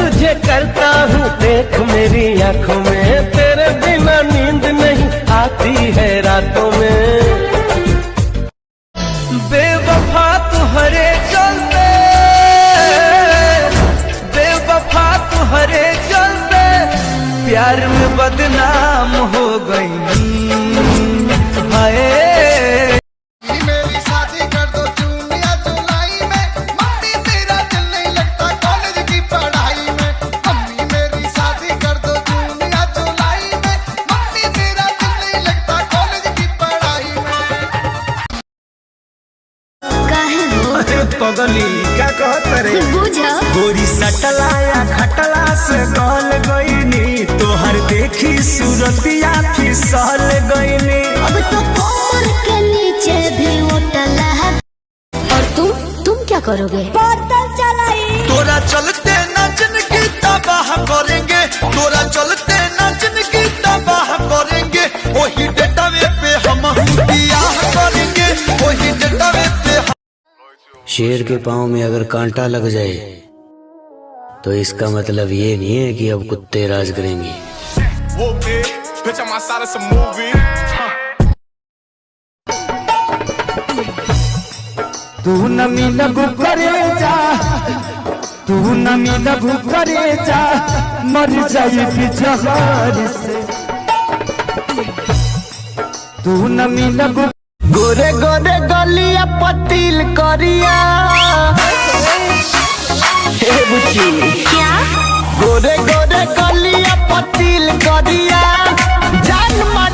तुझे करता हूँ देख मेरी आंखों में, तेरे बिना नींद नहीं आती है रातों में। बेवफा तुम्हारे चलते, बेवफा तुम्हारे चलते प्यार में बदनाम हो गई। हाय मेरी शादी कर दो जून या जुलाई में, मम्मी मेरा दिल नहीं लगता कॉलेज की पढ़ाई में। मम्मी मेरी शादी कर दो जून या जुलाई में, मम्मी मेरा दिल नहीं लगता कॉलेज की पढ़ाई में। काहे हो पगली क्या कहत रे, बुझा गोरी सटला या खटला से गल गईनी, तोहर देखी सूरतिया फिसल गईनी। अब तो कमर के नीचे भी उठला है। और तुम क्या करोगे? बोतल चलाई। तोरा चलते नाचन की तबाह करेंगे, तोरा चलते नाचन की तबाह करेंगे। वही डेटावे पे हम बियाह करेंगे, वही डेटावे पे। शेर के पाँव में अगर कांटा लग जाए तो इसका मतलब ये नहीं है कि अब कुत्ते राज करेंगे। तू न मिलबू करे जा, तू न मिलबू करे जा, मर जाएगी जहर से। तू न मिलबू गोरे गोरे गलिया पतिल करिया। हे बुच्ची क्या? गोरे गोरे गलिया पतिल करिया, जान मार